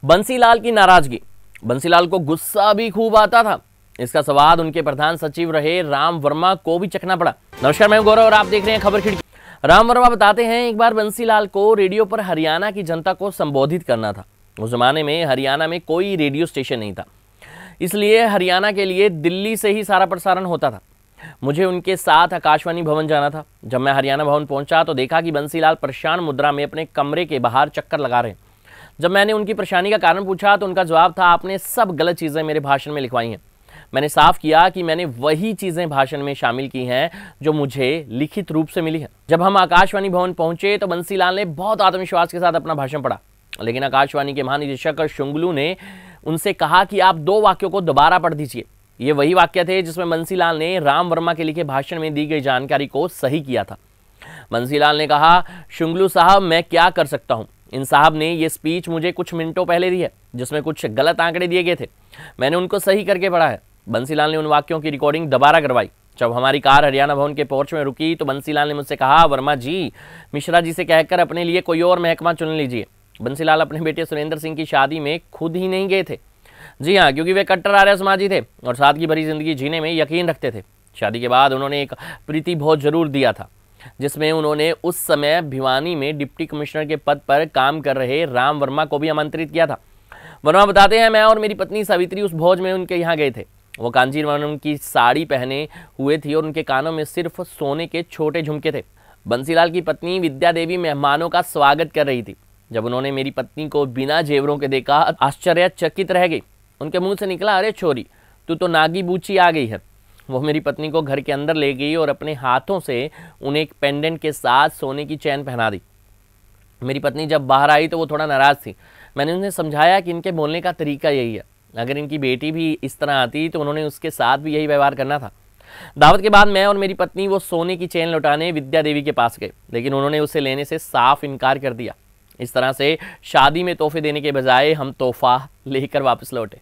बंसीलाल की नाराजगी। बंसीलाल को गुस्सा भी खूब आता था। इसका स्वाद उनके प्रधान सचिव रहे राम वर्मा को भी चखना पड़ा। नमस्कार, मैं गौरव और आप देख रहे हैं खबर खिड़की। राम वर्मा बताते हैं, एक बार बंसीलाल को रेडियो पर हरियाणा की जनता को संबोधित करना था। उस जमाने में हरियाणा में कोई रेडियो स्टेशन नहीं था, इसलिए हरियाणा के लिए दिल्ली से ही सारा प्रसारण होता था। मुझे उनके साथ आकाशवाणी भवन जाना था। जब मैं हरियाणा भवन पहुंचा तो देखा कि बंसीलाल परेशान मुद्रा में अपने कमरे के बाहर चक्कर लगा रहे हैं। जब मैंने उनकी परेशानी का कारण पूछा तो उनका जवाब था, आपने सब गलत चीज़ें मेरे भाषण में लिखवाई हैं। मैंने साफ किया कि मैंने वही चीज़ें भाषण में शामिल की हैं जो मुझे लिखित रूप से मिली हैं। जब हम आकाशवाणी भवन पहुंचे तो बंसीलाल ने बहुत आत्मविश्वास के साथ अपना भाषण पढ़ा, लेकिन आकाशवाणी के महानिदेशक शुंगलू ने उनसे कहा कि आप 2 वाक्यों को दोबारा पढ़ दीजिए। ये वही वाक्य थे जिसमें बंसीलाल ने राम वर्मा के लिखे भाषण में दी गई जानकारी को सही किया था। बंसीलाल ने कहा, शुंगलू साहब, मैं क्या कर सकता हूँ। इन साहब ने ये स्पीच मुझे कुछ मिनटों पहले दी है, जिसमें कुछ गलत आंकड़े दिए गए थे। मैंने उनको सही करके पढ़ा है। बंसीलाल ने उन वाक्यों की रिकॉर्डिंग दोबारा करवाई। जब हमारी कार हरियाणा भवन के पोर्च में रुकी तो बंसीलाल ने मुझसे कहा, वर्मा जी, मिश्रा जी से कहकर अपने लिए कोई और महकमा चुन लीजिए। बंसीलाल अपने बेटे सुरेंद्र सिंह की शादी में खुद ही नहीं गए थे। जी हाँ, क्योंकि वे कट्टर आर्य समाजी थे और सादगी भरी जिंदगी जीने में यकीन रखते थे। शादी के बाद उन्होंने एक प्रीति भोज जरूर दिया था, जिसमें उन्होंने उस समय भिवानी में डिप्टी कमिश्नर के पद पर काम कर रहे राम वर्मा को भी आमंत्रित किया था। वर्मा बताते हैं, मैं और मेरी पत्नी सावित्री उस भोज में उनके यहाँ गए थे। वो कांजीवरम की साड़ी पहने हुए थी और उनके कानों में सिर्फ सोने के छोटे झुमके थे। बंसीलाल की पत्नी विद्या देवी मेहमानों का स्वागत कर रही थी। जब उन्होंने मेरी पत्नी को बिना जेवरों के देखा, आश्चर्यचकित रह गई। उनके मुंह से निकला, अरे छोरी, तू तो नागी बूची आ गई है। वो मेरी पत्नी को घर के अंदर ले गई और अपने हाथों से उन्हें एक पेंडेंट के साथ सोने की चैन पहना दी। मेरी पत्नी जब बाहर आई तो वो थोड़ा नाराज थी। मैंने उन्हें समझाया कि इनके बोलने का तरीका यही है, अगर इनकी बेटी भी इस तरह आती तो उन्होंने उसके साथ भी यही व्यवहार करना था। दावत के बाद मैं और मेरी पत्नी वो सोने की चैन लौटाने विद्या देवी के पास गए, लेकिन उन्होंने उसे लेने से साफ इनकार कर दिया। इस तरह से शादी में तोहफे देने के बजाय हम तोहफा लेकर वापस लौटे।